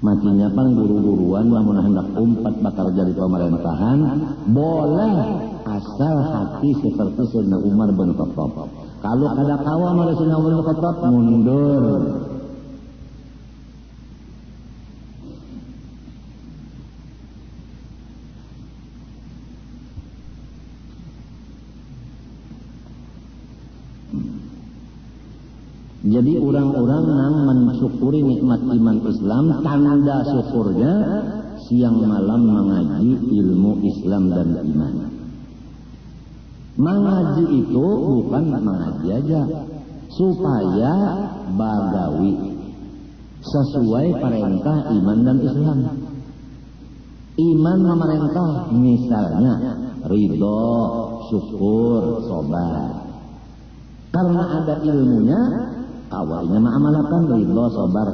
Makinya pan guru-guruan lamun hendak umpat bakal jadi pemerintahan boleh asal hati seperti Sayyidina Umar bin Khattab. Kalau kada kawan oleh Sayyidina Umar bin Khattab mundur. Jadi orang-orang yang mensyukuri nikmat iman Islam, tanda syukurnya siang malam mengaji ilmu Islam dan iman. Mengaji itu bukan mengaji aja, supaya bagawi sesuai perintah iman dan Islam. Iman memerintah misalnya ridho, syukur, sabar. Karena ada ilmunya, awalnya mengamalkan ridho, sabar,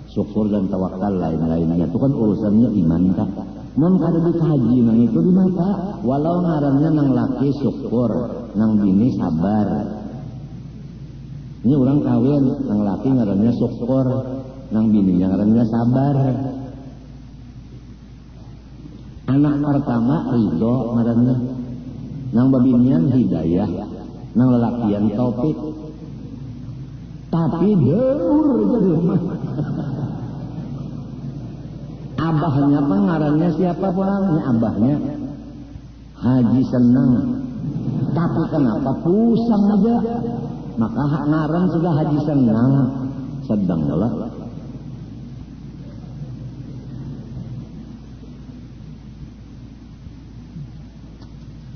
syukur dan tawakal lain-lainnya. Itu kan urusannya iman tak. Mun kada dikaji nang itu di mata, walau ngarannya nang laki syukur, nang bini sabar. Ini orang kawin, nang laki ngarannya syukur, nang bini ngarannya sabar. Anak pertama ridho ngarannya, nang babinian hidayah, nang lelakian taufik. Tapi deur jadi rumah. Abahnya pengarannya siapa pulangnya? Abahnya Haji Senang. Tapi kenapa pusang aja? Maka ngaran sudah Haji Senang. Sedang lah.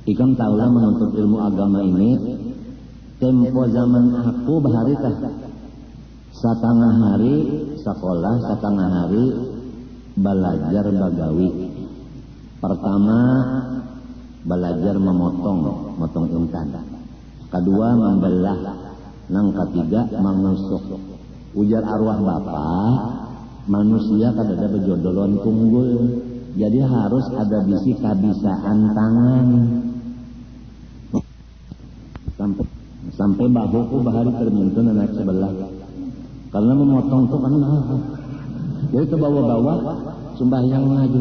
Ikam tahulah menuntut ilmu agama ini. Tempo zaman aku bahari teh. Setengah hari sekolah, setengah hari belajar bagawi. Pertama belajar motong intan. Kedua membelah. Nang ketiga mengusuk. Ujar arwah bapak, manusia kadada bejodolan tunggul. Jadi harus ada bisi kabisaan tangan. Sampai bahuku bahari termintun naik sebelah. Karena memotong tuh kan jadi itu bawa-bawa sembahyang maju.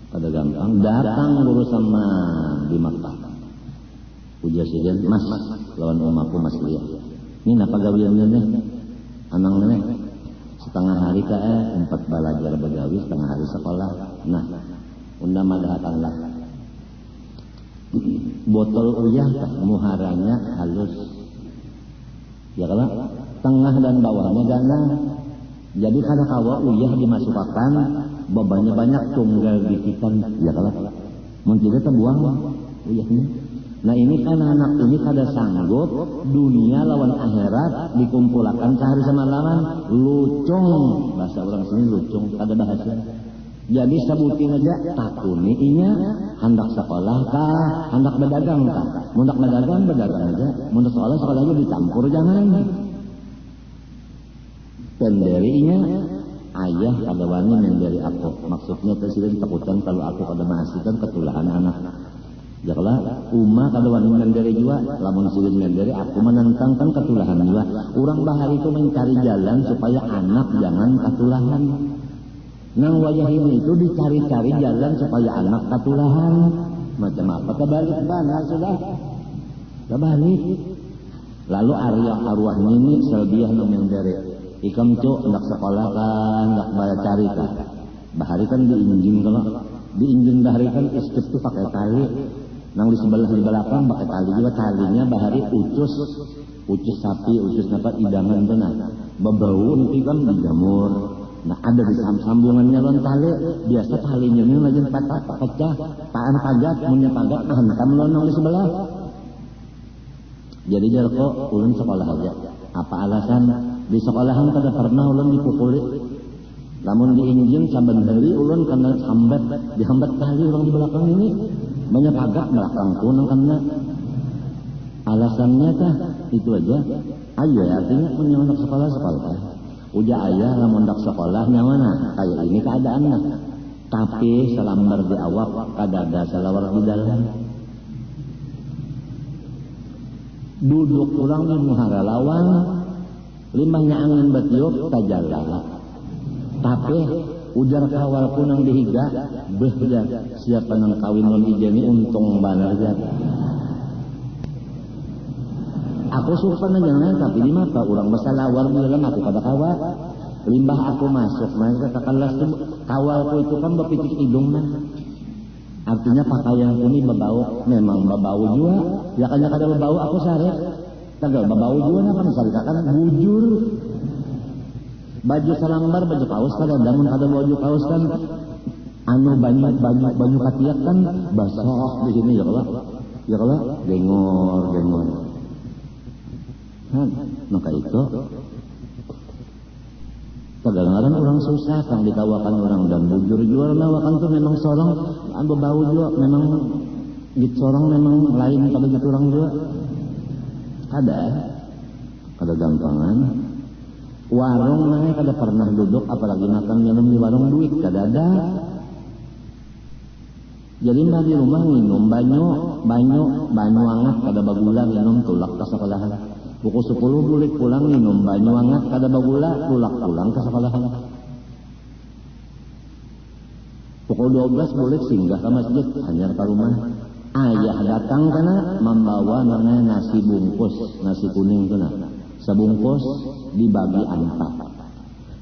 Kada gampang datang guru sama di Makkah. Ujar sigen, Mas, lawan umaku Mas Lia. Ini apa gawiannya nih? Anang nih. Setengah hari empat belajar begawi, setengah hari sekolah. Nah, undang madahatanlah. Botol uyah muharanya halus. Ya kalau tengah dan bawahnya gana. Jadi kada kawa uyah dimasukkan, bebannya banyak tunggal dikitan. Ya kalau mun tidak terbuang uyahnya. Nah ini kan anak ini kada sanggup dunia lawan akhirat dikumpulkan sehari semalaman. Lucung, bahasa orang sini lucung, kada bahasa. Jadi sebutin aja takuni inya hendak sekolah kah, hendak berdagang kah. Hendak berdagang aja, hendak sekolah aja dicampur jangan. Penderinya ayah kada wani menderi aku. Maksudnya presiden takutan kalau aku kada mahasiswa ketulahan anak. Jaklah umma kada wani menderi jua, lamun silin menderi aku menentangkan ketulahan jua. Urang bahari itu mencari jalan supaya anak jangan ketulahan. Nang wayah ini itu dicari-cari jalan supaya anak katulahan. Macam apa? Kebalik mana sudah? Kebalik. Lalu arwah ini selbiah nang menderi. Ikam cuk hendak sekolah kan, hendak bayar cari kan. Bahari kan diinjing kalau diinjing bahari kan istri itu pakai tali. Nang di belakang pakai tali juga, talinya bahari ucus sapi, ucus dapat idangan tuh nah. Bebau nanti kan dijamur. Nah ada di sambungannya lon tali, biasa talinya ini lagi pecah, taan pagat, punya pagat, hantam lonong di sebelah. Jadi jar kok ulun sekolah aja. Apa alasan? Di sekolahan kada pernah ulun dipukuli. Namun diinjin saben hari ulun kena sambat, dihambat tali orang di belakang ini. Banyak pagat belakang kunang kena. Alasannya kah? Itu aja. Ayo artinya punya anak sekolah. Uja ayah lamun dak sekolahnya mana? Kayak ini keadaannya. Tapi selambar di awak kadada salawar di dalam. Duduk ulang di muhara lawang limbahnya angin batiup tajala tapi ujar kawal kunang dihiga behja siapa nang kawin non ijeni untung banar jat aku suka nanya tapi di mata orang bersalawar di dalam aku pada kawal limbah aku masuk mereka kakalas kawalku itu kan berpitik hidung mah artinya pakaianku ini berbau memang berbau juga ya kan kada berbau aku sare kagak berbau juga kan sare kan bujur baju salambar baju kaos kada damun kada baju kaos kan anu banyak katiak kan basah di sini ya kalau gengor maka itu kadang-kadang orang susah kan ditawakan orang dan bujur jual nawakan tuh memang sorong bau juga memang gitu sorong memang lain pada gitu orang juga kada gampangan warung nanya kada pernah duduk apalagi makan minum di warung duit kada ada jadi mbak di rumah minum banyu hangat kada bagula minum tulak ke sekolahan pukul 10 bulik pulang minum banyu hangat kada bagula tulak pulang ke sekolahan pukul 12 bulik singgah ke masjid hanyar ke rumah ayah datang kana membawa namanya nasi bungkus nasi kuning itu nah sebungkus dibagi empat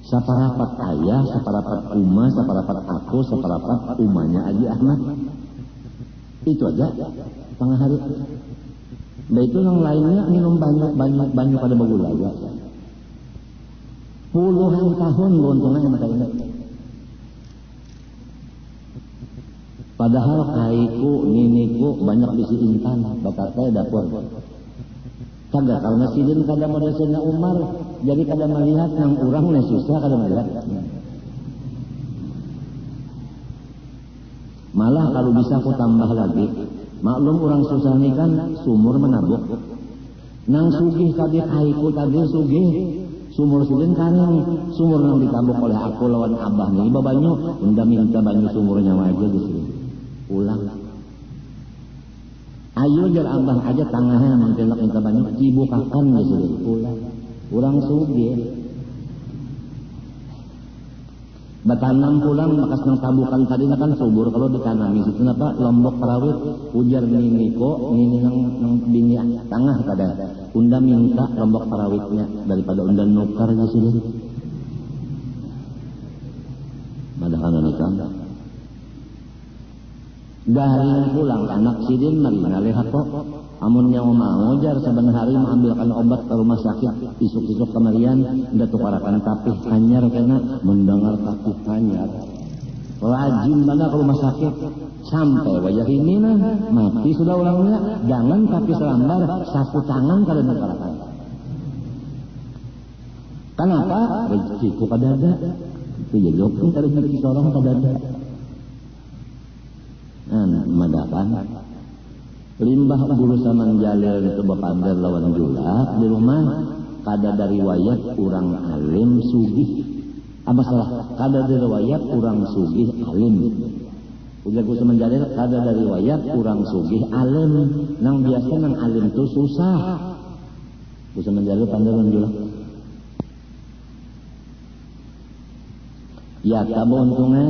saparapat ayah saparapat uma saparapat aku saparapat umanya Haji Ahmad itu aja tengah hari. Nah itu yang lainnya minum banyak pada bagula aja. Puluhan tahun beruntungnya maka ini. Padahal kaiku, niniku banyak bisi intan, bakat saya dapur. Kagak karena sidin kada model Sayyidina Umar, jadi kada melihat yang urang nih susah kada melihat. Malah kalau bisa aku tambah lagi. Maklum orang susah ini kan sumur menabuk. Nang sugih tadi kaiku tadi sugih. Sumur sidin kaning. Sumur nang ditabuk oleh aku lawan abah nih. Iba banyu. Unda minta banyu sumurnya aja di sini. Pulang. Ayo jar abah aja tangahnya mengkelak minta banyu. Cibukakan di sini. Pulang. Orang sugih. Batanam pulang bekas nang tabukan tadi kan subur kalau ditanami situ apa lombok perawit ujar nini nang bini tengah kada unda minta lombok perawitnya daripada unda nukar di sini madahan nikah garing pulang anak sidin mari ngalih kok amun yang mau jar saben hari mengambilkan obat ke rumah sakit isuk-isuk kemarian nda tukarakan tapih hanyar kena mendengar tapih hanyar rajin banget ke rumah sakit sampai wajah ini nah mati sudah orangnya jangan tapih selambar sapu tangan kada tukarakan kenapa rezekiku kada ada itu ya jokin kada rezeki seorang kada ada madakan limbah berusaha menjalil itu bapander lawan julak di rumah kada dari riwayat orang alim sugih apa salah kada dari riwayat orang sugih alim ujar berusaha menjalil kada dari riwayat orang sugih alim nang biasa nang alim itu susah berusaha menjalil pandai lawan julak ya tabu untungnya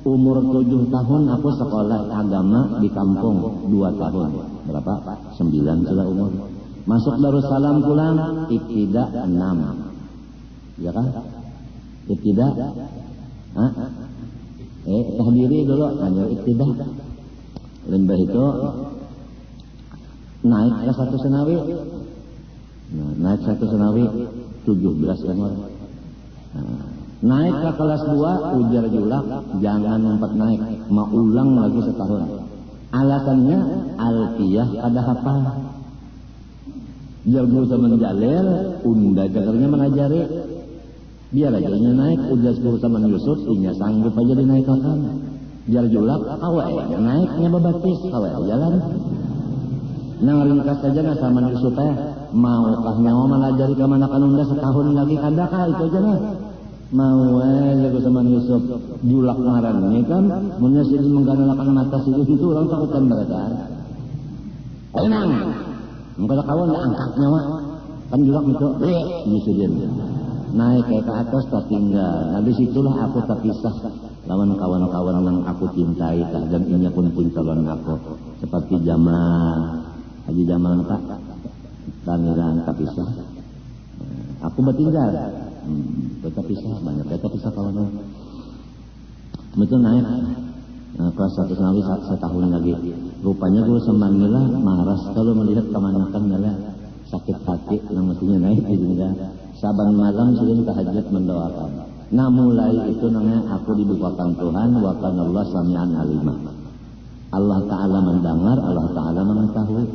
umur 7 tahun aku sekolah agama di kampung 2 tahun. Berapa? 9 sudah umur. Masuk Darussalam pulang ibtida 6. Ya kan? Ibtida. Tahdiri dulu hanya ibtida. Limbah itu naik ke 1 senawi. Nah, naik 1 senawi 17 umur. Naik ke kelas 2 ujar julak jangan empat naik mau ulang lagi setahun alasannya alfiyah kada hafal jar berusaha menjalil unda jagarnya mengajari biar aja naik ujar berusaha menyusut inya sanggup aja dinaikkan jar julak awalnya naiknya bebatis awal jalan nang ringkas saja nggak sama menyusut maukah nyawa mengajari kemanakan unda setahun lagi kada kah itu aja lah mau jago sama Yusuf julak ngaran ini kan menyesal mengganalakan mata si itu orang takutan mereka tenang mengkata kawan angkat nyawa kan julak itu disudin naik ke atas tertinggal. Habis itulah aku terpisah lawan kawan-kawan yang aku cintai dan ini pun cintawan aku seperti Jamal Haji Jamal tak taniran terpisah. Aku bertinggal terpisah banyak terpisah kawan. Itu naik kelas 1 sanawi setahun lagi. Rupanya guru Semangila maras kalau melihat kemanyakan nala sakit hati yang mestinya naik hingga saban malam sering tahajud mendoakan. Nah mulai itu namanya aku dibukakan Tuhan wa kanallah sami'an alimah. Allah Ta'ala mendengar, Allah Ta'ala mengetahui.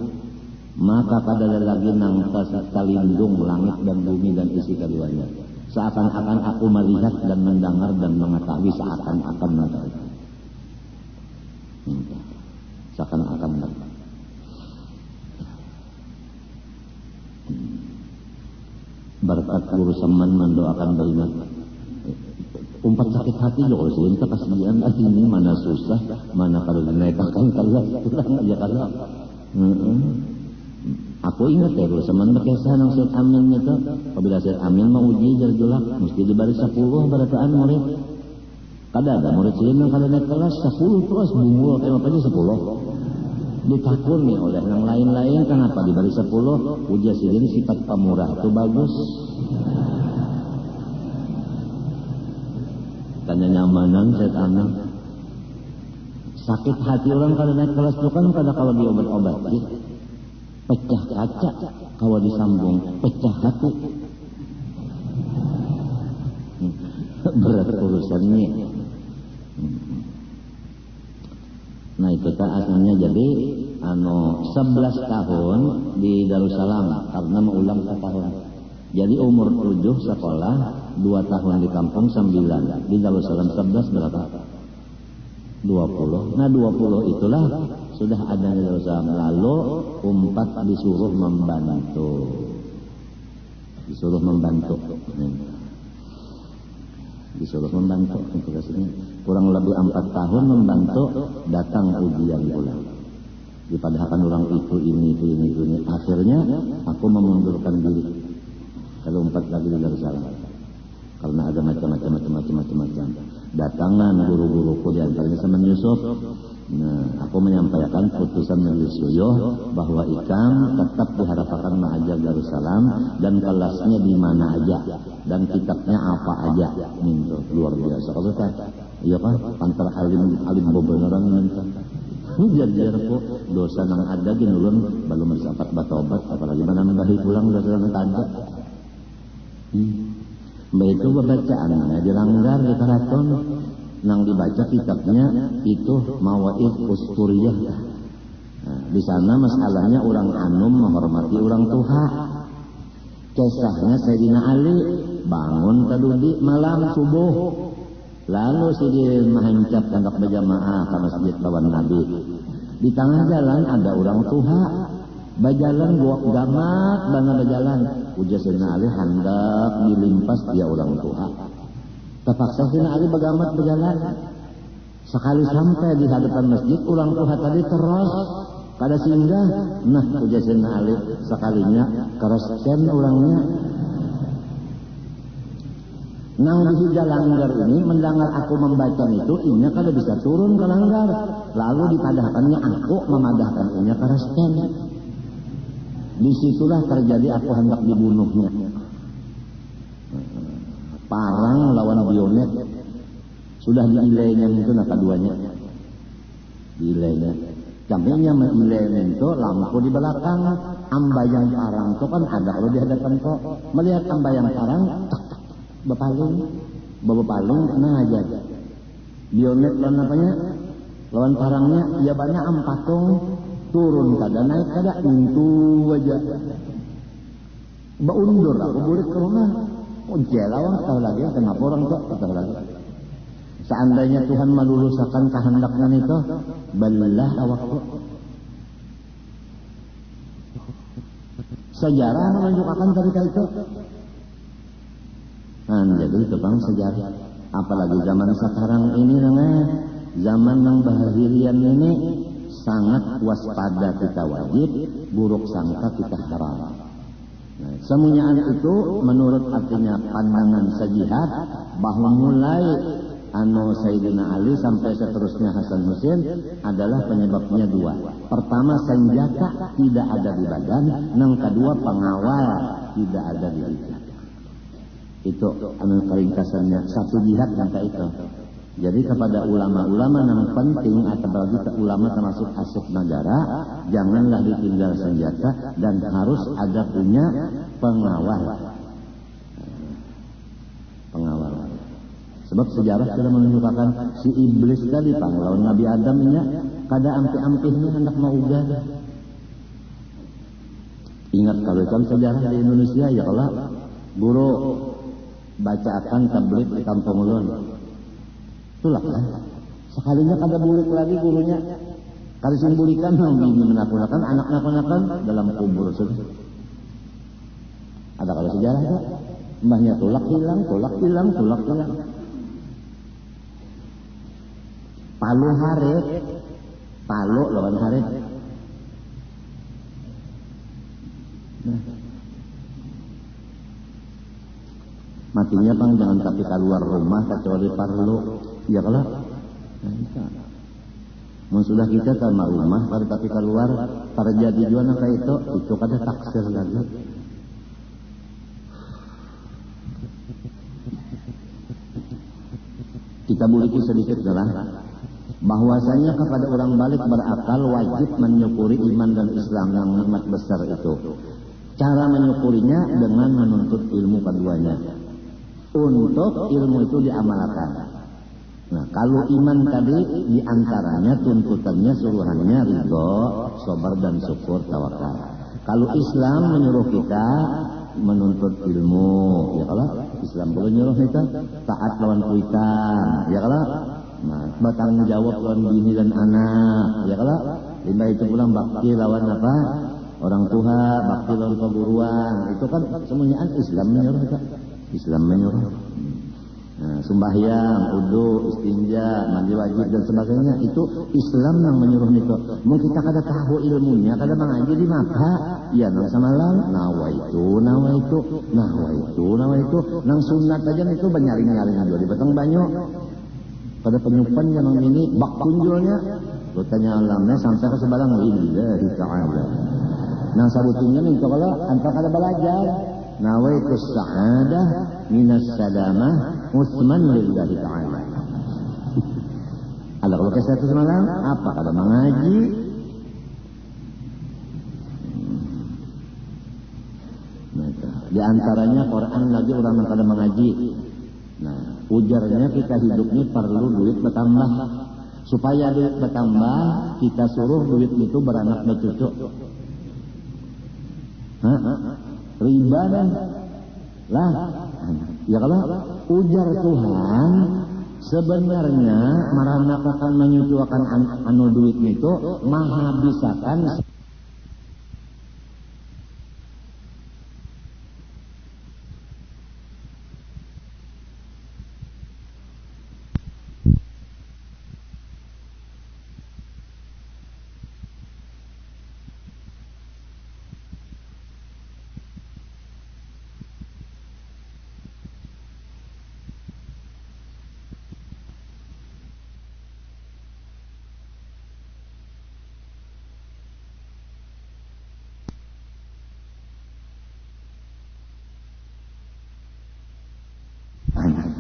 Maka pada lagi nang kalindung langit dan bumi dan isi keduanya. Seakan-akan aku melihat dan mendengar dan mengetahui seakan-akan mengetahui. Seakan-akan mengetahui. Berkat guru Seman mendoakan beriman. Umpat sakit hati loh sih, kita kasihan ini mana susah, mana kalau dinaikkan kalau kurang aja kalau. Aku ingat ya guru Seman berkisah nang Syed Amin itu, apabila Syed Amin mau uji jelak mesti dibaris 10 barataan murid. Kada ada murid sih yang kada naik kelas 10 terus bunggul kayak apa aja 10. Ditakuni oleh yang lain-lain kenapa dibaris 10 ujian sendiri sifat pemurah itu bagus. Tanya nyamanan Syed Amin. Sakit hati orang kalau naik kelas itu kan kada kalau diobat-obat pecah kaca kalau disambung pecah hati. Berat urusannya. Nah itu tak asalnya jadi 11 tahun di Darussalam karena mengulang setahun. Jadi umur 7 sekolah, 2 tahun di kampung 9. Di Darussalam 11 berapa? 20. Nah 20 itulah sudah ada di Darussalam. Lalu 4 disuruh membantu. Disuruh membantu untuk kesini. Kurang lebih 4 tahun membantu datang ujian pula. Dipadahkan orang itu ini. Akhirnya aku memundurkan diri. Kalau 4 lagi di Darussalam. Karena ada macam-macam. Datangan guru-guruku di antaranya Seman Yusuf. Nah, aku menyampaikan putusan Majelis Syuyuh bahwa Ikam tetap diharapkan mengajar Darussalam dan kelasnya di mana aja dan kitabnya apa aja. Minta luar biasa. Kalau kan, iya kan, antar alim bebenaran minta. Jajar po dosa nang ada ginulun belum bersapat batobat apalagi mana membahi pulang dosa nang ada. Mbak itu bacaannya dilanggar di karaton nang dibaca kitabnya itu Mawaid Usturiyah. Nah, di sana masalahnya orang anum menghormati orang tua. Kisahnya Sayyidina Ali bangun tadudi malam subuh. Lalu si dia mahancap tangkap berjamaah ke masjid lawan Nabi. Di tengah jalan ada orang tua. Bajalan gua gamat bana bajalan. Ujar Sayyidina Ali hendak dilimpas dia orang tua. Terpaksa Sayyidina Ali bagamat berjalan. Sekali sampai di hadapan masjid, orang tua tadi terus kada singgah. Nah, ujar Sayyidina Ali sekalinya keraskan orangnya. Nang di langgar ini mendengar aku membaca itu, inya kada bisa turun ke langgar. Lalu dipadahkannya aku memadahkan inya keraskan. Disitulah terjadi aku hendak dibunuhnya. Parang lawan bionet sudah diilainya itu nak keduanya diilainya campingnya mengilainya itu lampu di belakang ambayang parang itu kan ada kalau di hadapan kok melihat ambayang parang bepalung nah aja bionet lawan apanya lawan parangnya ya banyak ampatung turun kada naik kada itu aja baundur aku burik ke rumah. Oh jelawang tahu lagi kenapa orang tuh tahu lagi. Seandainya Tuhan melulusakan kehendaknya itu, belah awakku. Sejarah menunjukkan ketika itu. Nah, jadi itu bang sejarah. Apalagi zaman sekarang ini namanya zaman yang bahirian ini sangat waspada kita wajib, buruk sangka kita haram. Nah, semuanya itu menurut artinya pandangan sejihad bahwa mulai Sayyidina Ali sampai seterusnya Hasan Husain adalah penyebabnya dua. Pertama, senjata tidak ada di badan, yang kedua pengawal tidak ada di lidah. Itu keringkasannya satu jihad yang kayak itu. Jadi kepada ulama-ulama yang penting atau bagi ulama termasuk asuk negara, janganlah ditinggal senjata dan harus ada punya pengawal. Pengawal. Sebab sejarah sudah menunjukkan si iblis tadi pahlawan Nabi Adam ini kada ampi-ampihnya hendak mau ugal. Ingat kalau kan sejarah di Indonesia ya kalau guru bacakan tabligh di kampung ulun. Itulah kan. Sekalinya kada bulik lagi gurunya. Kada simbulikan ini menakutkan anak-anak dalam kubur sudah. Ada kalau sejarah itu mbahnya tulak hilang. Palu haret, palu lawan haret. Nah. Matinya bang jangan tapi keluar rumah kecuali perlu, ya kalau. Nah, sudah kita sama rumah, baru tapi keluar terjadi juga kayak itu kada taksir lagi. Kita buliki sedikit adalah bahwasanya kepada orang balik berakal wajib menyukuri iman dan Islam yang nikmat besar itu. Cara menyukurinya dengan menuntut ilmu keduanya. Untuk ilmu itu diamalkan. Nah, kalau iman tadi diantaranya tuntutannya suruhannya ridho, sabar dan syukur tawakal. Kalau Islam menyuruh kita menuntut ilmu, ya kalau Islam boleh nyuruh kita taat lawan kuitan, ya kalau nah, bertanggung jawab lawan bini dan anak, ya kalau lima itu pulang bakti lawan apa orang tua, bakti lawan keguruan, itu kan semuanya Islam menyuruh kita. Islam menyuruh. Nah, sembahyang, wudu, istinja, mandi wajib dan sebagainya itu Islam yang menyuruh itu. Mungkin kita kada tahu ilmunya, kada mengaji di maka ya nang samalang nawa itu nang sunat aja itu banyaring-nyaring aja di batang banyu. Pada penyupan yang ini bak kunjulnya lu tanya alamnya sampai ke sebarang lillahi ta'ala. Nah sabutinnya nih kalau antara kada belajar nawaitu sa'adah minas salamah usman lillahi ta'ala. Ada kalau kisah itu semalam apa kada mengaji di antaranya Quran lagi orang yang kada mengaji. Nah ujarnya kita hidupnya perlu duit bertambah. Supaya duit bertambah kita suruh duit itu beranak bercucu. Riba kan? Lah, ya kalau ujar Tuhan sebenarnya marana akan menyucikan anu duit itu maha bisakan.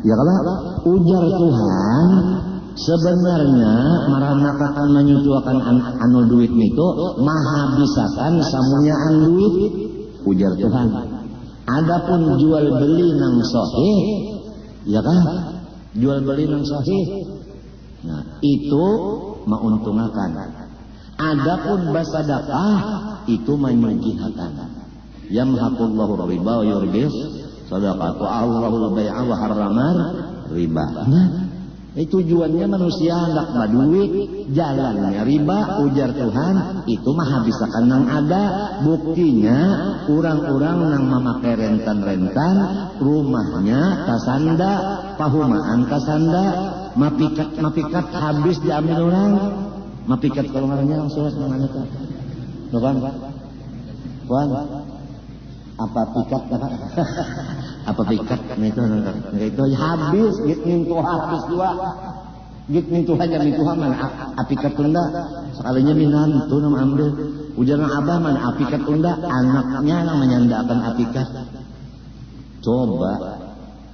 Ya kalau ujar Tuhan sebenarnya marana akan menyucikan anu duit itu maha bisakan samunya an duit ujar Tuhan. Adapun jual beli nang sahih, ya kan? Jual beli nang sahih. Nah, itu menguntungkan. Adapun bersedekah itu menyucikan. Yamhaqullahu riba wa yurbis sadaqatu Allahul bai'a wa harramar riba. Nah, tujuannya manusia hendak baduit, jalannya riba, ujar Tuhan, itu mah habisakan nang ada. Buktinya orang-orang nang memakai rentan-rentan, rumahnya kasanda, pahumaan kasanda, mapikat habis diambil orang. Mapikat kalau ngaranya langsung semuanya kan. Tuh kan? Tuan. Apa pikat apa pikat itu habis gitu habis dua gitu hanya itu mana apikat tunda sekalinya minantu nama ambil ujaran abah mana apikat tunda anaknya yang menyandakan apikat coba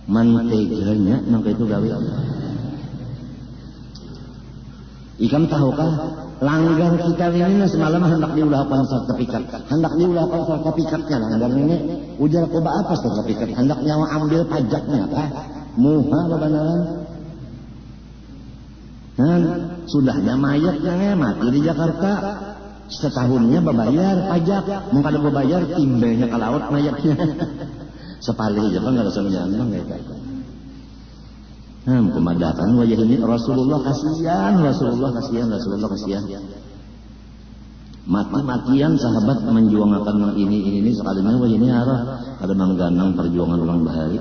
manteganya nangka itu gawe ikan tahukah langgar kita ini semalam hendak diulahkan sertifikat hendak diulahkan sertifikatnya langgar ini ujar coba apa sertifikat hendak nyawa ambil pajaknya apa muha benaran dan sudahnya mayatnya mati di Jakarta setahunnya berbayar pajak mau kada berbayar timbelnya ke laut mayatnya sepali aja kan nggak ada semuanya kayak pemadakan wajah ini Rasulullah kasihan mati-matian sahabat menjuangkan ini sekalinya wajah ini arah ada mengganang perjuangan orang bahari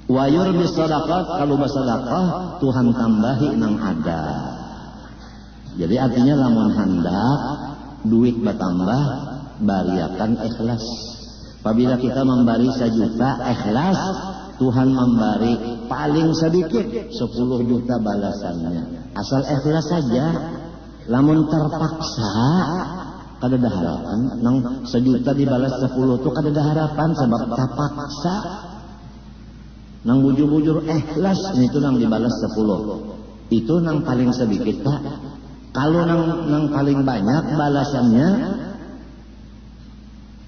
wayur bisadaqat kalau bersedekah Tuhan tambahi nang ada jadi artinya lamun hendak duit bertambah bariakan ikhlas. Apabila kita memberi 1 juta ikhlas, Tuhan memberi paling sedikit 10 juta balasannya. Asal ikhlas saja. Lamun terpaksa, kada ada harapan. Nang 1 juta dibalas 10 itu kada ada harapan sebab terpaksa. Nang bujur-bujur ikhlas itu nang dibalas 10. Itu nang paling sedikit Pak. Kalau nang paling banyak balasannya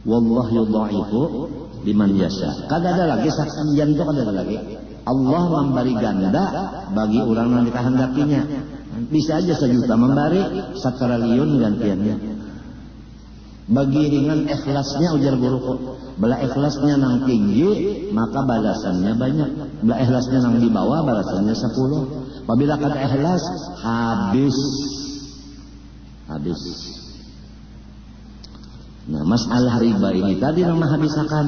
wallah yudha'ifu liman yasha. Kada ada lagi saksian itu kada ada lagi. Allah memberi ganda bagi orang yang dikehendakinya. Bisa aja 1 juta memberi 1 triliun gantiannya. Bagi ringan ikhlasnya ujar guruku. Bela ikhlasnya nang tinggi maka balasannya banyak. Bela ikhlasnya nang di bawah balasannya 10. Apabila kada ikhlas habis. Nah, masalah riba ini tadi nama habisakan.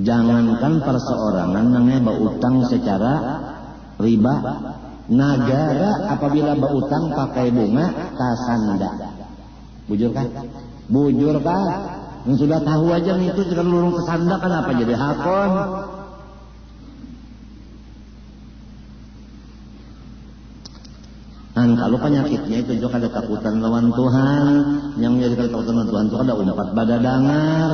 Jangankan perseorangan nangnya berutang secara riba. Negara apabila berutang pakai bunga kasanda. Bujur kan? Yang sudah tahu aja nih itu jika lurung kesanda kan apa jadi hakon. Dan kalau penyakitnya itu juga ada takutan lawan Tuhan, yang jadi takutan lawan Tuhan itu ada umpat badadangar.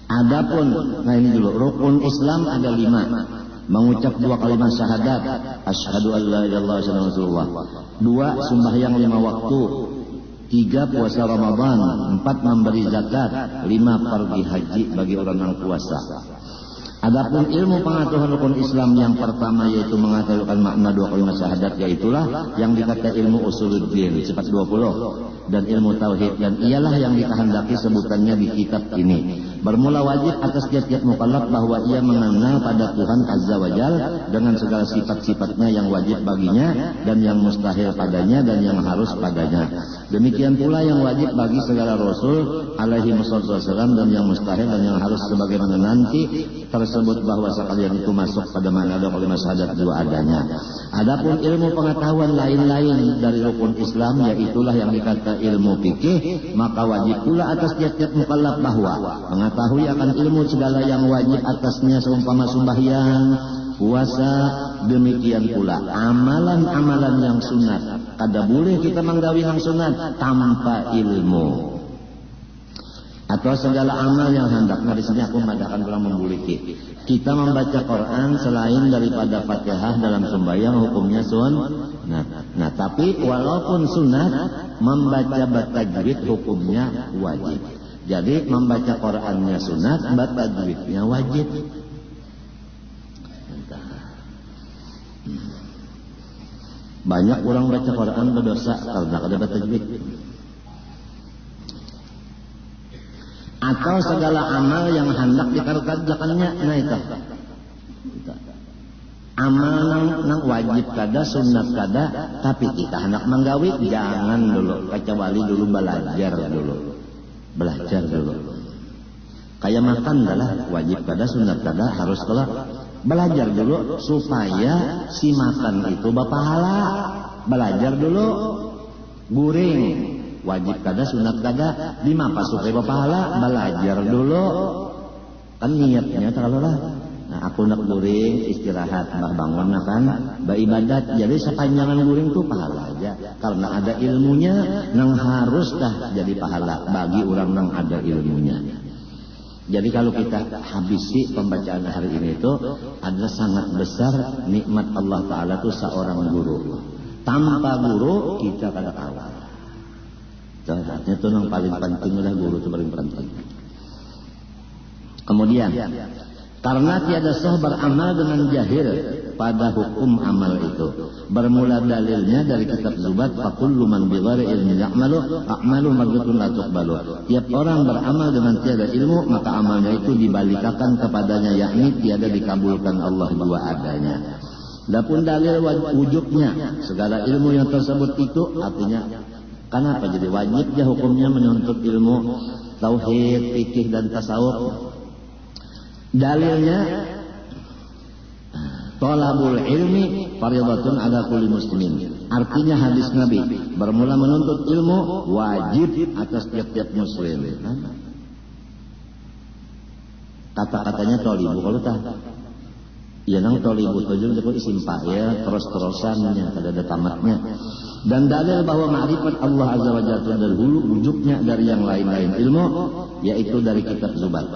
Adapun, nah ini dulu, rukun Islam ada 5. Mengucap 2 kalimat syahadat, asyhadu an la ilaha illallah wa asyhadu anna rasulullah. 2 sembahyang 5 waktu. 3 puasa Ramadan. 4 memberi zakat. 5 pergi haji bagi orang yang puasa. Adapun ilmu pengetahuan rukun Islam yang pertama yaitu mengetahukan makna 2 kalimat syahadat yaitulah yang dikata ilmu usuluddin sifat 20 dan ilmu tauhid dan ialah yang dikehendaki sebutannya di kitab ini. Bermula wajib atas tiap-tiap mukallaf bahwa ia mengenal pada Tuhan Azza wa Jal dengan segala sifat-sifatnya yang wajib baginya dan yang mustahil padanya dan yang harus padanya. Demikian pula yang wajib bagi segala rasul alaihi wasallam dan yang mustahil dan yang harus sebagaimana nanti tersebut bahwa sekalian itu masuk pada mana 2 kalimat syahadat 2 adanya. Adapun ilmu pengetahuan lain-lain dari rukun Islam yaitulah yang dikata ilmu fikih, maka wajib pula atas tiap-tiap mukallaf bahwa mengetahui akan ilmu segala yang wajib atasnya seumpama sembahyang, puasa, demikian pula amalan-amalan yang sunat. Kada boleh kita menggawi yang sunat tanpa ilmu. Atau segala amal yang hendak. Nah di sini aku mengadakan pulang membuliki. Kita membaca Quran selain daripada Fatihah dalam sembahyang hukumnya sunat. Nah tapi walaupun sunat membaca tajwid hukumnya wajib. Jadi membaca Qurannya sunat, tajwidnya wajib. Banyak orang baca Quran berdosa karena ada tajwid. Atau segala amal yang hendak dikerjakannya, nah itu. Amal nang wajib kada, sunat kada, tapi kita hendak menggawi jangan dulu, kecuali dulu belajar dulu. Kayak makan adalah wajib kada, sunat kada, harus kelak belajar dulu supaya si makan itu berpahala. belajar dulu guring, wajib kada sunat kada, 5 pasuke pahala, belajar dulu. Kan niatnya kalau lah. Nah, aku nak guring istirahat, bangun kan beribadat. Jadi sepanjangan guring tuh pahala aja. Karena ada ilmunya, nang harus dah jadi pahala bagi orang nang ada ilmunya. Jadi kalau kita habisi pembacaan hari ini itu ada sangat besar nikmat Allah Ta'ala itu seorang guru. Tanpa guru kita kada tahu. Jadi itu yang paling penting adalah guru itu paling penting. Kemudian karena tiada sah beramal dengan jahil pada hukum amal itu. Bermula dalilnya dari kitab Zubat, fakullu man bighairi ilmin ya'malu a'malu mardutun la tuqbalu. Tiap orang beramal dengan tiada ilmu, maka amalnya itu dibalikakan kepadanya, yakni tiada dikabulkan Allah dua adanya. Adapun dalil wujubnya segala ilmu yang tersebut itu artinya kenapa jadi wajibnya hukumnya menuntut ilmu tauhid, fikih dan tasawuf. Dalilnya talabul ilmi fardhatun ala kulli muslimin. Artinya hadis Nabi bermula menuntut ilmu wajib atas tiap-tiap muslim. Kata-katanya tolibu kalau tak ya nang tolibu itu jadi isim ya terus-terusannya ada tamatnya. Dan dalil bahwa ma'rifat Allah azza wa jalla dahulu wujudnya dari yang lain-lain ilmu yaitu dari kitab Zubat.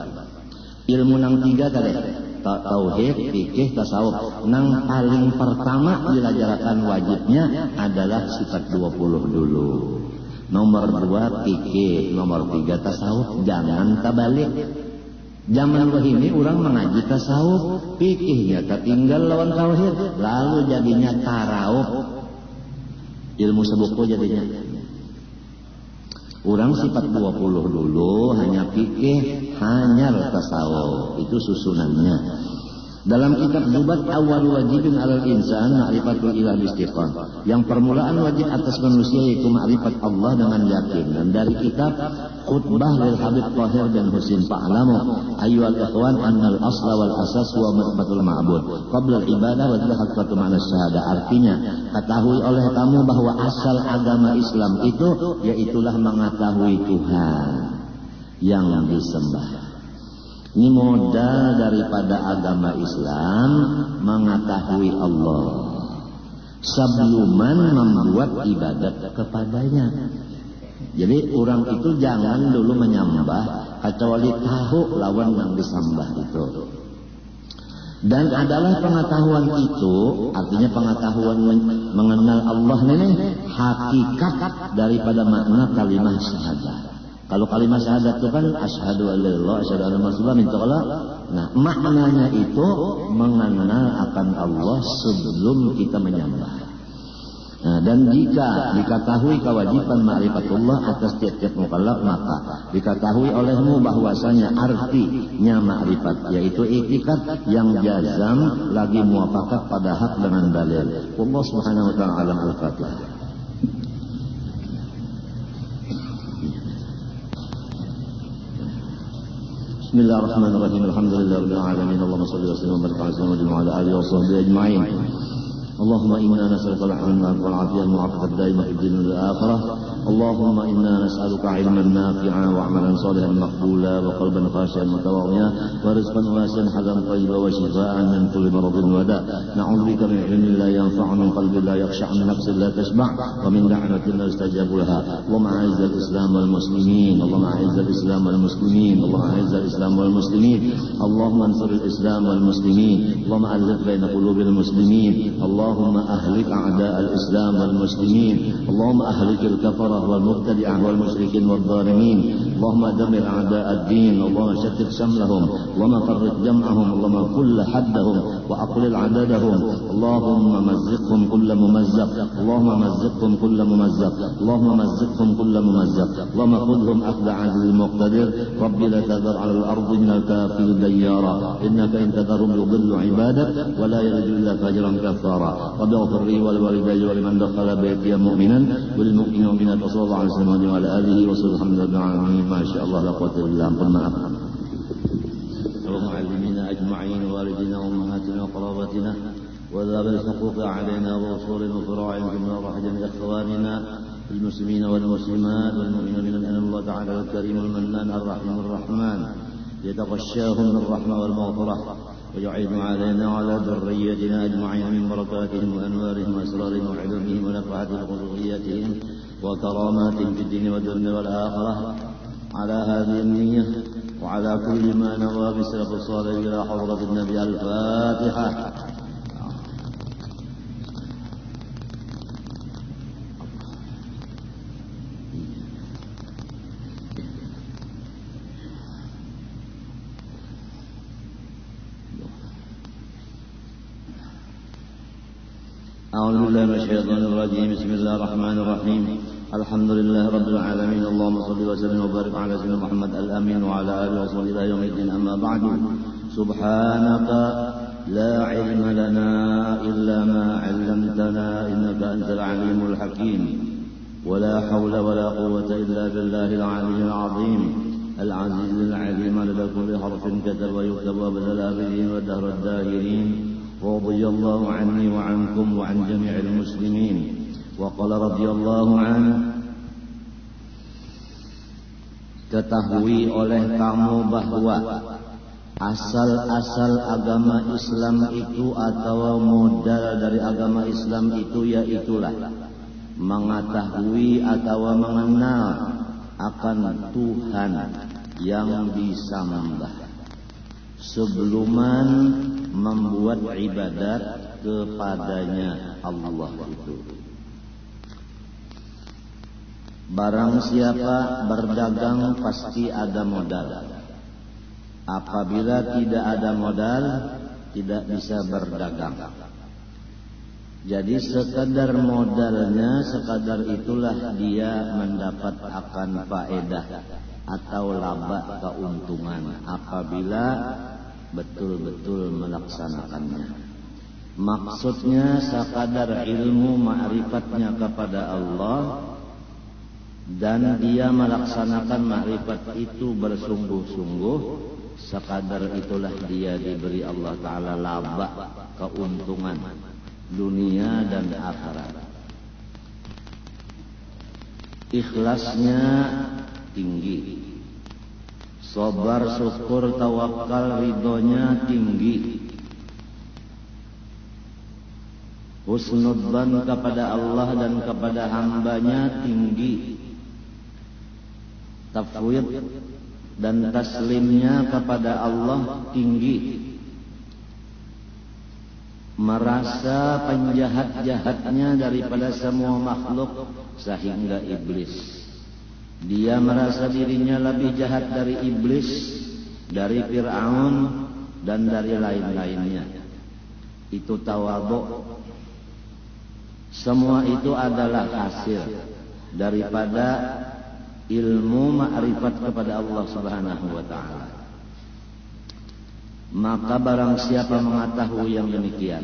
Ilmu nang 3 tadi tauhid, fikih, tasawuf. Nang paling pertama diajarkan wajibnya adalah sifat 20 dulu. Nomor 2 fikih, nomor 3 tasawuf. Jangan terbalik. Zaman ini orang mengaji tasawuf, fikihnya tertinggal lawan tauhid, lalu jadinya tarawuf. Ilmu sebuku jadinya. Orang sifat 20 dulu, hanya fikih, hanya tasawuf. Itu susunannya. Dalam kitab Zubat awal wajibin alal insan ma'rifatul ilah bistiqan. Yang permulaan wajib atas manusia yaitu ma'rifat Allah dengan yakin. Dan dari kitab Khutbah lil Habib Tahir dan Husin Fa'lamu ayyuhal ikhwan annal asla wal asas wa ma'rifatul ma'bud qabla al-ibadah wa haqqatu ma'na syahada. Artinya ketahui oleh kamu bahwa asal agama Islam itu yaitulah mengetahui Tuhan yang disembah. Ini modal daripada agama Islam mengetahui Allah sebelum membuat ibadat kepadanya. Jadi orang itu jangan dulu menyembah kecuali tahu lawan yang disembah itu. Dan adalah pengetahuan itu artinya pengetahuan mengenal Allah ini hakikat daripada makna kalimat syahadat. Kalau kalimat syahadat itu kan asyhadu an la ilaha illallah asyhadu anna muhammadan rasulullah. Nah, maknanya itu mengenal akan Allah sebelum kita menyembah. Nah, dan jika diketahui kewajiban ma'rifatullah atas tiap-tiap mukallaf, maka diketahui olehmu bahwasanya artinya ma'rifat yaitu i'tikad yang jazam lagi muafakat pada hak dengan dalil. Allah Subhanahu wa taala al-Fatihah. Bismillahirrahmanirrahim. Alhamdulillahirabbil alamin. Allahumma shalli wa sallim wa barik ala sayyidina wa ala alihi wa sahbihi ajma'in. اللهم إنا نسألك الحمد والعافية المعافاة الدائمة في الدين والآخرة. اللهم إنا نسألك علما نافعا وعملا صالحا مقبولا وقلبا خاشعا متواضعا ورزقا واسعا حلالا طيبا وشفاء من كل مرض وداء. نعوذ بك من علم لا ينفع من قلب لا يخشع من نفس لا تشبع ومن دعوة لا يستجاب لها. اللهم أعز الإسلام والمسلمين. اللهم أعز الإسلام والمسلمين. اللهم أعز الإسلام والمسلمين. اللهم انصر الإسلام والمسلمين. اللهم ألف بين قلوب المسلمين. اللهم أهلك أعداء الإسلام والمسلمين. اللهم أهلك الكفرة والمبتدعة والمشركين والظالمين. اللهم دمر أعداء الدين. اللهم شتت شملهم. اللهم فرق جمعهم. اللهم كل حدهم وأقلل عددهم. اللهم مزقهم كل ممزق. اللهم مزقهم كل ممزق. اللهم مزقهم كل ممزق. اللهم خذهم أخذ عزيز المقتدر. ربي لا تذر على الأرض من الكافرين ديارا إنك إن تذرهم يضل عبادك ولا يلد إلا فاجرا كفارا. رب اغفر لي ولوالدي ولمن دخل بيتي مؤمنا وللمؤمنين والمؤمنات وصلى الله عليه وسلم وعلى آله وصحبه الحمد لله ما شاء الله لا قوة إلا بالله. اللهم علمنا أجمعين والدينا وأمهاتنا وقرابتنا وذهب الحقوق علينا وأصول وفروع ثم رحجا إخواننا المسلمين والمسلمات والمؤمنين أن الله تعالى الكريم المنان الرحيم الرحمن يتغشاهم بالرحمة والمغفرة ويعين علينا وعلى ذريتنا أجمعين من بركاتهم وأنوارهم وأسرارهم وعلومهم ونفعات خصوصياتهم وكراماتهم في الدين والدنيا والآخرة على هذه النية وعلى كل ما نوى بسلف الصالح إلى حضرة النبي. الفاتحة. أعوذ بالله من الشيطان الرجيم. بسم الله الرحمن الرحيم. الحمد لله رب العالمين. اللهم صل وسلم وبارك على سيدنا محمد الأمين وعلى آله وصحبه إلى يوم الدين. أما بعد، سبحانك لا علم لنا إلا ما علمتنا إنك أنت العليم الحكيم. ولا حول ولا قوة إلا بالله العلي العظيم العزيز العليم عدد كل حرف كتب ويكتب أبد الآبدين ودهر الداهرين. رضي الله عني وعنكم وعن جميع المسلمين. وقال رضي الله عنه, ketahui oleh kamu bahwa asal-asal agama Islam itu atau modal dari agama Islam itu yaitulah mengetahui atau mengenal akan Tuhan yang disembah sebelum membuat ibadat kepadanya Allah itu. Barang siapa berdagang pasti ada modal. Apabila tidak ada modal, tidak bisa berdagang. Jadi sekadar modalnya, sekadar itulah dia mendapat akan faedah atau laba keuntungan apabila betul-betul melaksanakannya. Maksudnya sekadar ilmu ma'rifatnya kepada Allah dan dia melaksanakan ma'rifat itu bersungguh-sungguh, sekadar itulah dia diberi Allah Ta'ala laba keuntungan dunia dan akhirat. Ikhlasnya tinggi, sabar, syukur, tawakal, ridhonya tinggi, husnudzan kepada Allah dan kepada hambanya tinggi, tafwid dan taslimnya kepada Allah tinggi, merasa penjahat-jahatnya daripada semua makhluk sehingga iblis. Dia merasa dirinya lebih jahat dari iblis, dari Fir'aun dan dari lain-lainnya. Itu tawadhu. Semua itu adalah hasil daripada ilmu ma'rifat kepada Allah Subhanahu wa ta'ala. Maka barang siapa mengetahui yang demikian,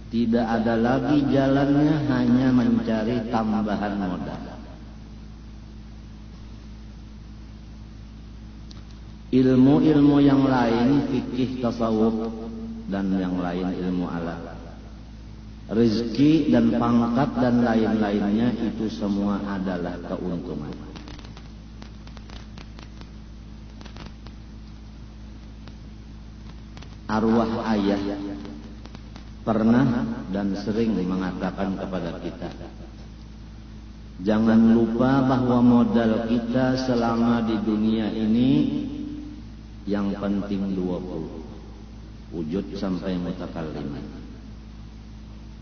tidak ada lagi jalannya hanya mencari tambahan modal. Ilmu-ilmu yang lain, fikih, tasawuf, dan yang lain ilmu alam, rezeki dan pangkat dan lain-lainnya, itu semua adalah keuntungan. Arwah ayah pernah dan sering mengatakan kepada kita, jangan lupa bahwa modal kita selama di dunia ini yang penting 20, wujud sampai mutakallim.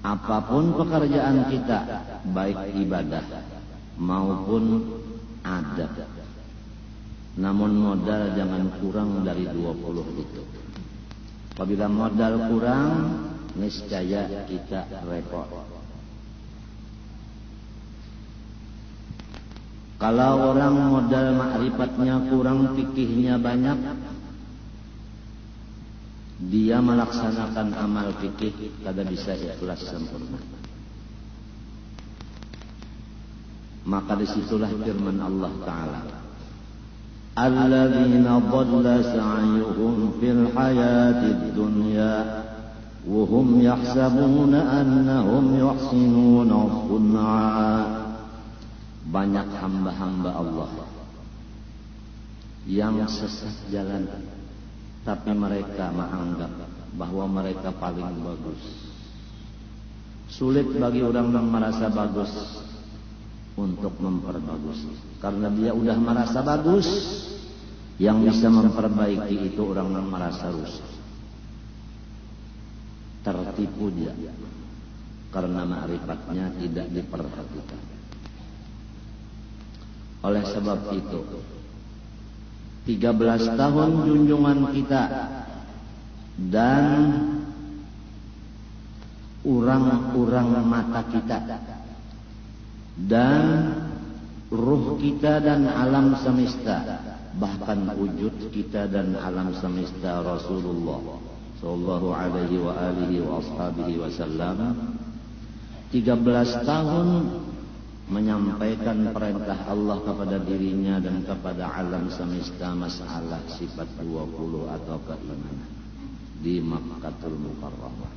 Apapun pekerjaan kita, baik ibadah maupun adat, namun modal jangan kurang dari 20 itu. Apabila modal kurang, niscaya kita repot. Kalau orang modal ma'rifatnya kurang, fikihnya banyak, dia melaksanakan amal fikih kada bisa ikhlas sempurna. Maka disitulah firman Allah Ta'ala, alladzina dhalla sa'yuhum fil hayatid dunya وهم يحسبون أنهم يحسنون صنعا. Banyak hamba-hamba Allah yang sesat jalan, tapi mereka menganggap bahwa mereka paling bagus. Sulit bagi orang yang merasa bagus untuk memperbagus, karena dia udah merasa bagus. Yang bisa memperbaiki itu orang yang merasa rusak. Tertipu dia karena ma'rifatnya tidak diperhatikan. Oleh sebab itu 13 tahun junjungan kita dan urang-urang mata kita dan ruh kita dan alam semesta, bahkan wujud kita dan alam semesta Rasulullah sallallahu alaihi wa alihi wa ashabihi wasallam 13 tahun menyampaikan perintah Allah kepada dirinya dan kepada alam semesta masalah sifat 20 atau keimanan di Makkatul Mukarramah.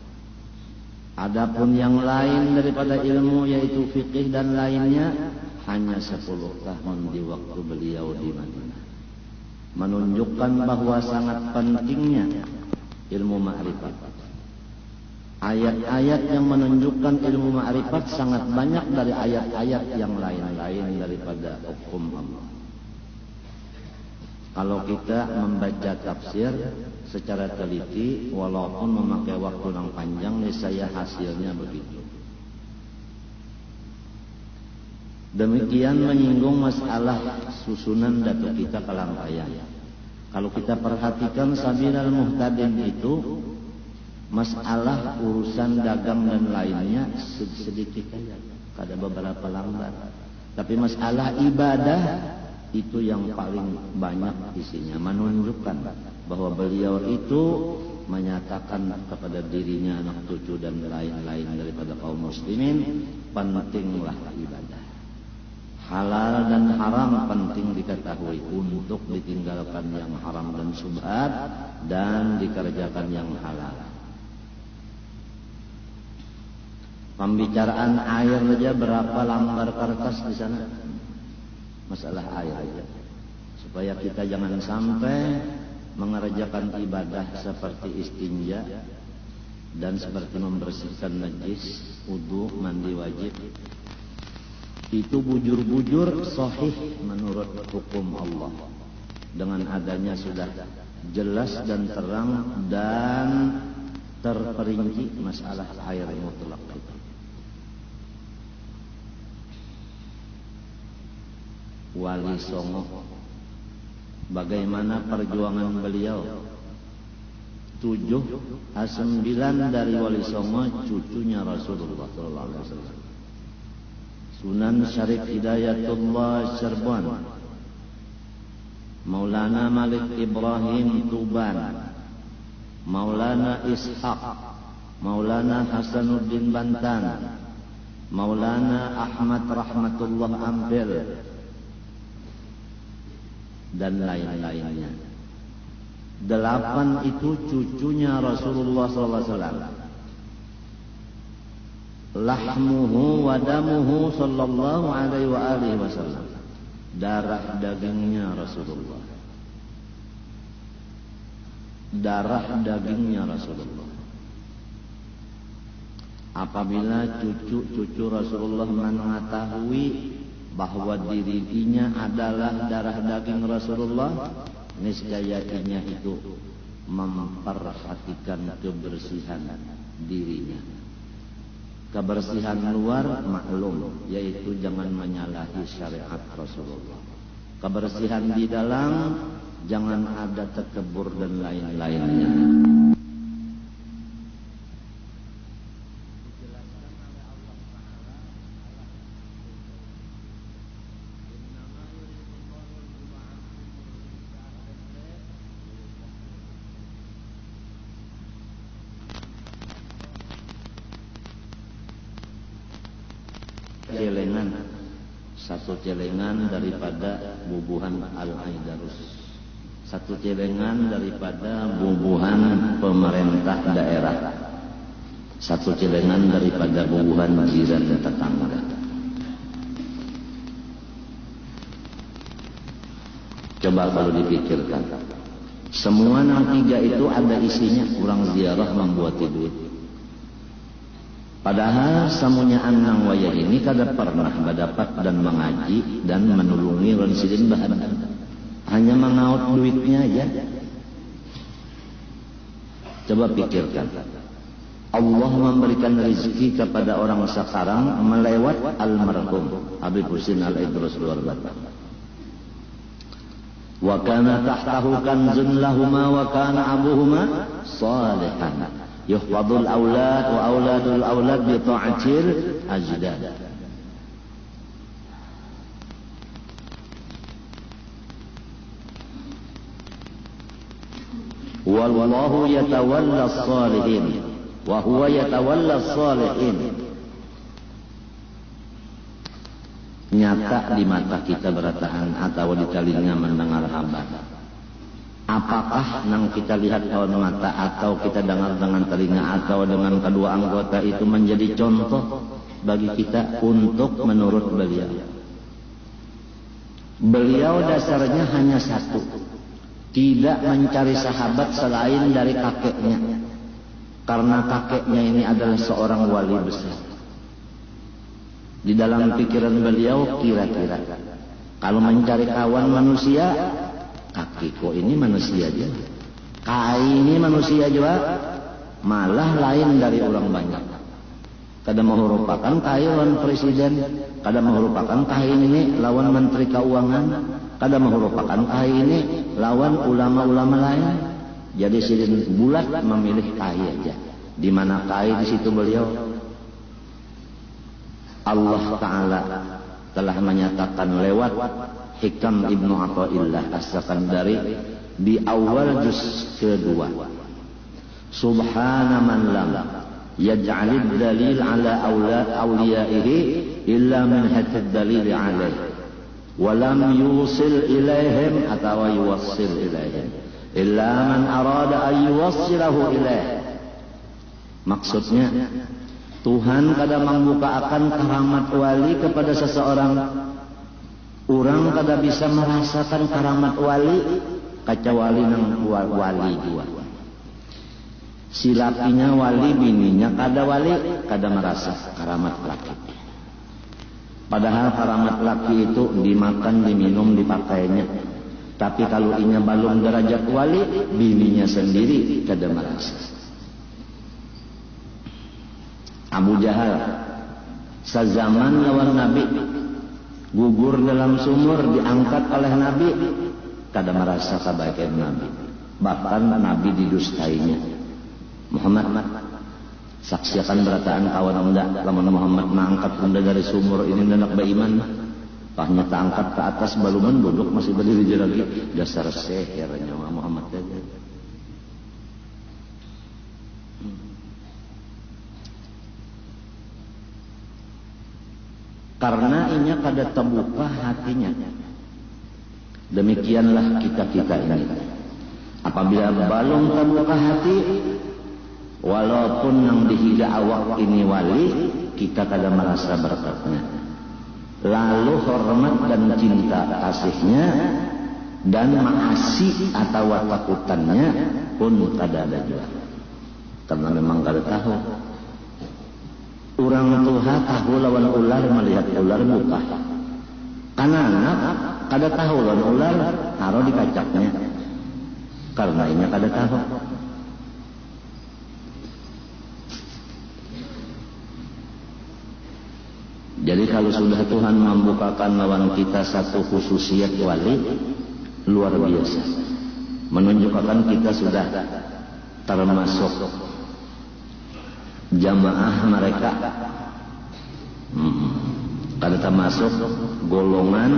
Adapun yang lain daripada ilmu yaitu fikih dan lainnya hanya 10 tahun di waktu beliau di Madinah, menunjukkan bahwa sangat pentingnya ilmu ma'rifat. Ayat-ayat yang menunjukkan ilmu ma'rifat sangat banyak dari ayat-ayat yang lain-lain daripada hukum Allah. Kalau kita membaca tafsir secara teliti, walaupun memakai waktu yang panjang, niscaya hasilnya begitu. Demikian menyinggung masalah susunan datu kita Kalangkayang. Kalau kita perhatikan Sabilal Muhtadin itu masalah urusan dagang dan lainnya sedikit saja, ada beberapa lambat. Tapi masalah ibadah itu yang paling banyak isinya, menunjukkan bahwa beliau itu menyatakan kepada dirinya, anak cucu dan lain-lain daripada kaum muslimin, pentinglah ibadah. Halal dan haram penting diketahui untuk ditinggalkan yang haram dan syubhat dan dikerjakan yang halal. Pembicaraan air saja berapa lembar kertas di sana, masalah air aja, supaya kita jangan sampai mengerjakan ibadah seperti istinja dan seperti membersihkan najis, wudu, mandi wajib. Itu bujur-bujur sahih menurut hukum Allah. Dengan adanya sudah jelas dan terang dan terperinci masalah air mutlak itu. Wali Songo, bagaimana perjuangan beliau? 7 atau 9 dari Wali Songo cucunya Rasulullah sallallahu alaihi wasallam. Sunan Syarif Hidayatullah Syarban, Maulana Malik Ibrahim Tuban, Maulana Ishaq, Maulana Hasanuddin Bantan, Maulana Ahmad Rahmatullah Ampel, dan lain-lainnya. 8 itu cucunya Rasulullah SAW. Lahmuhu wa damuhu sallallahu alaihi wa alihi wasallam. Darah dagingnya Rasulullah. Darah dagingnya Rasulullah. Apabila cucu-cucu Rasulullah mengetahui bahwa dirinya adalah darah daging Rasulullah, niscaya ianya itu memperhatikan kebersihan dirinya. Kebersihan luar maklum, yaitu jangan menyalahi syariat Rasulullah. Kebersihan di dalam, jangan ada tekebur dan lain-lainnya. Celengan, satu celengan daripada bubuhan Al-Aidarus, satu celengan daripada bubuhan pemerintah daerah, satu celengan daripada bubuhan jiran tetangga. Coba kalau dipikirkan, semua yang tiga itu ada isinya, orang ziarah membuat duit. Padahal samunya anang wayah ini kada pernah berdapat dan mengaji dan menulungi orang sidin bahan. Hanya mengaut duitnya aja. Coba pikirkan. Allah memberikan rezeki kepada orang sekarang melewat almarhum Habib Husin Al-Idrus luar Batak. Wa kana tahtahu kanzun lahuma wa kana abuhuma salihan. Yuhfadul aulad wa auladul aulad bi ta'atil ajdad. Wallahu yatawalla as-salihin wa huwa yatawalla as-salihin. Nyata di mata kita beratahan atau di telinga mendengar kabar. Apakah yang kita lihat dengan mata atau kita dengar dengan telinga atau dengan kedua anggota itu menjadi contoh bagi kita untuk menurut beliau? Beliau dasarnya hanya satu, tidak mencari sahabat selain dari kakeknya, karena kakeknya ini adalah seorang wali besar. Di dalam pikiran beliau kira-kira kalau mencari kawan manusia, kakekku ini manusia aja, kai ini manusia juga, malah lain dari orang banyak. Kada merupakan kai lawan presiden, kada merupakan kai ini lawan menteri keuangan, kada merupakan kai ini lawan ulama-ulama lain. Jadi sidin bulat memilih kai aja. Di mana kai di situ beliau. Allah Ta'ala telah menyatakan lewat Hikam Ibnu Athaillah As-Sakandari di awal juz kedua. Subhana man lam yaj'alid dalil ala awliyaihi illa min hatid dalil alaihi wa lam yusil ilaihim atau yuwassil ilaihim illa man arada an yuwassilahu ilaih. Maksudnya Tuhan kadang membukakan keramat wali kepada seseorang. Orang kada bisa merasakan keramat wali kecuali nang wali dua. Si lakinya wali, bininya kada wali, kada merasa keramat laki. Padahal keramat laki itu dimakan, diminum, dipakainya. Tapi kalau inya belum derajat wali, bininya sendiri kada merasa. Abu Jahal sezaman lawan Nabi, gugur dalam sumur, diangkat oleh Nabi, kada merasa kebaikan Nabi. Bahkan Nabi didustainya. Muhammad saksikan berataan kawan anda, lamun Muhammad mengangkat anda dari sumur ini hendak beriman, pahnya terangkat ke atas baluman duduk masih berdiri lagi, dasar seher nyawa Muhammad saja. Karena inya kada terbuka hatinya. Demikianlah kita-kita ini. Apabila belum terbuka hati, walaupun yang dihida awak ini wali, kita kada merasa berkatnya. Lalu hormat dan cinta kasihnya dan maasi atau takutannya pun kada ada juga. Karena memang kada tahu. Orang tua tahu lawan ular melihat ular buka. Anak-anak kada tahu lawan ular taruh di kacaknya. Karena ini kada tahu. Jadi kalau sudah Tuhan membukakan lawan kita satu khususiat wali luar biasa, menunjukkan kita sudah termasuk jamaah mereka, kada termasuk golongan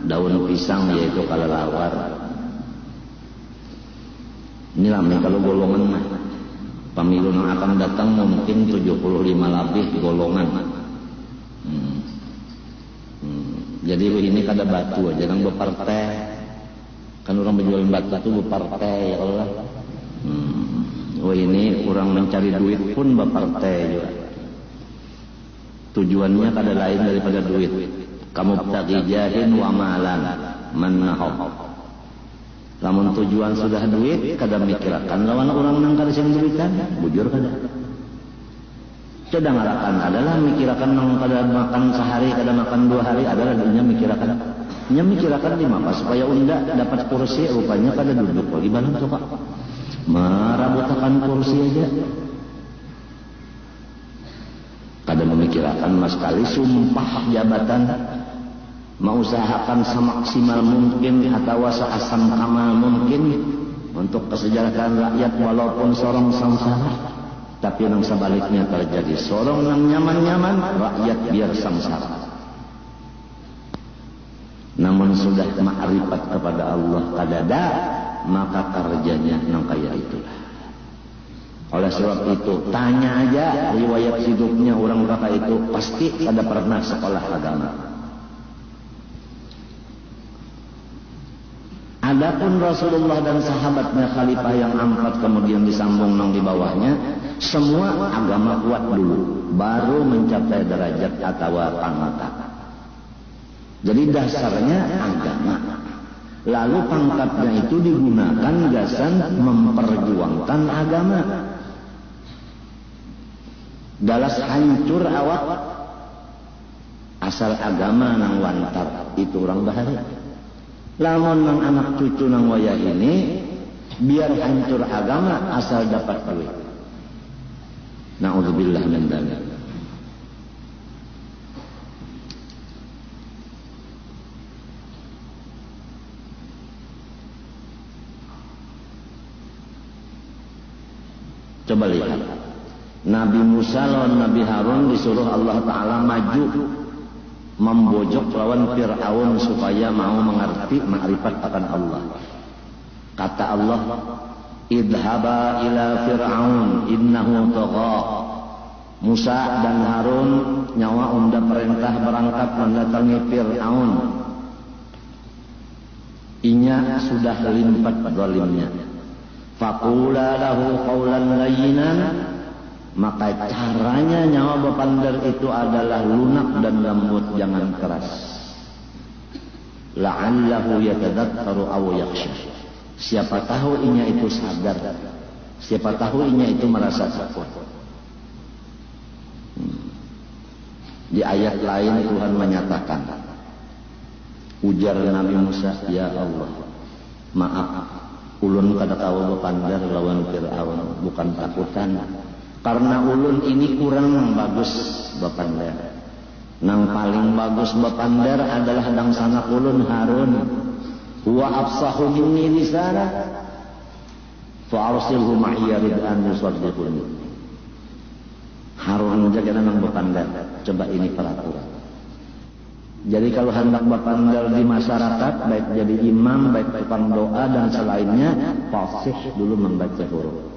daun pisang yaitu kelelawar. Ini lama kalau golongan mah pemilu yang akan datang mungkin 75 lebih golongan. Jadi ini kada batu aja nang bepartai. Kan orang berjual batu itu bepartai ya Allah. Oh ini kurang mencari duit pun bapartai juga. Tujuannya kada lain daripada duit. Kamu tagi jahin wa malan mannahob. Lamun tujuan sudah duit, kada mikirakan lawan orang nang kada sing duitan, bujur kada. Cadang ngarakan adalah mikirakan nang kada makan sehari, kada makan 2 hari adalah dunia mikirakan. Nya mikirakan di mana supaya unda dapat kursi rupanya kada duduk lagi balang tuh Pak. Marabutakan kursi aja. Kada memikirkan mas kali sumpah jabatan mengusahakan semaksimal mungkin atau seasam kamal mungkin untuk kesejahteraan rakyat walaupun sorong samsara, tapi yang sebaliknya terjadi sorong yang nyaman-nyaman rakyat biar samsara. Namun sudah ma'rifat kepada Allah kadada, maka kerjanya nang kaya itulah. Oleh sebab itu tanya aja riwayat hidupnya orang kata itu pasti kada pernah sekolah agama. Adapun Rasulullah dan sahabatnya khalifah yang 4 kemudian disambung nang di bawahnya, semua agama kuat dulu, baru mencapai derajat atau pangkat. Jadi dasarnya agama. Lalu pangkatnya itu digunakan gasan memperjuangkan agama. Dalas hancur awak asal agama nang wantar itu orang bahaya. Lamun nang anak cucu nang wayah ini biar hancur agama asal dapat duit. Na'udzubillah min dzalik. Coba lihat Nabi Musa lawan Nabi Harun disuruh Allah Ta'ala maju membojok lawan Fir'aun supaya mau mengerti ma'rifat akan Allah. Kata Allah, idhaba ila Fir'aun innahu tagha. Musa dan Harun nyawa unda perintah berangkat mendatangi Fir'aun. Inya sudah limpat zalimnya. Faqula lahu qawlan layyinan, maka caranya nyawa bapandar itu adalah lunak dan lembut, jangan keras. La'allahu yatadakkaru aw yakhsha. Siapa tahu inya itu sadar, siapa tahu inya itu merasa takut. Di ayat lain Tuhan menyatakan, ujar Nabi Musa, ya Allah, maaf, ulun kada tahu bapandar lawan Fir'aun, bukan takutan. Karena ulun ini kurang bagus bapandar. Nang paling bagus bapandar adalah dang sanak ulun Harun. Huwa afsahu minni lisana fa arsilhu ma'iya rid'an yusaddiquni. Harun jaga nang bapandar. Coba ini peraturan. Jadi kalau hendak bapandar di masyarakat, baik jadi imam, baik tukang doa dan selainnya, fasih dulu membaca huruf.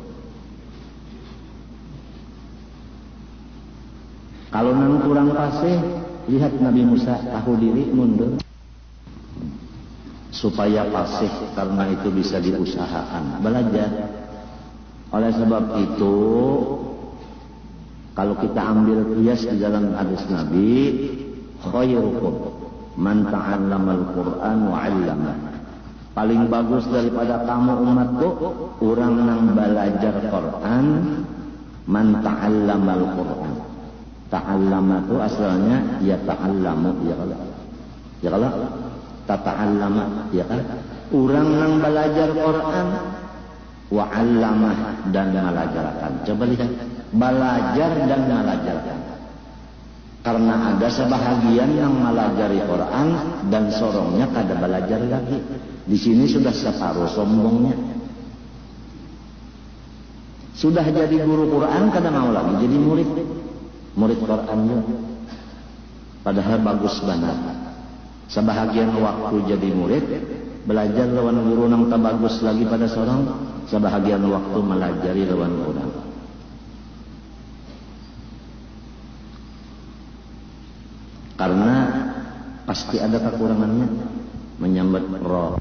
Kalau nang kurang fasih, lihat Nabi Musa tahu diri mundur. Supaya fasih, karena itu bisa diusahakan. Belajar. Oleh sebab itu, kalau kita ambil kias di dalam hadis Nabi, khairukum man ta'allamal Qur'an wa 'allama. Paling bagus daripada kamu umatku, orang nang belajar Quran, man ta'allamal Qur'an. Ta'allama itu asalnya ya ta'allamu, ya kalau. Ya kalau tata'allama, ya kan? Orang nang belajar Quran wa 'allama dan mengajarkan. Coba lihat, belajar dan mengajarkan. Karena ada sebahagian yang melajari Quran dan sorongnya kada belajar lagi. Di sini sudah separuh sombongnya. Sudah jadi guru Quran kada mau lagi jadi murid Quran juga. Padahal bagus banget. Sebahagian waktu jadi murid belajar lawan guru nang tak bagus lagi pada sorong. Sebahagian waktu melajari lawan Quran. Karena pasti ada kekurangannya, menyambat roh.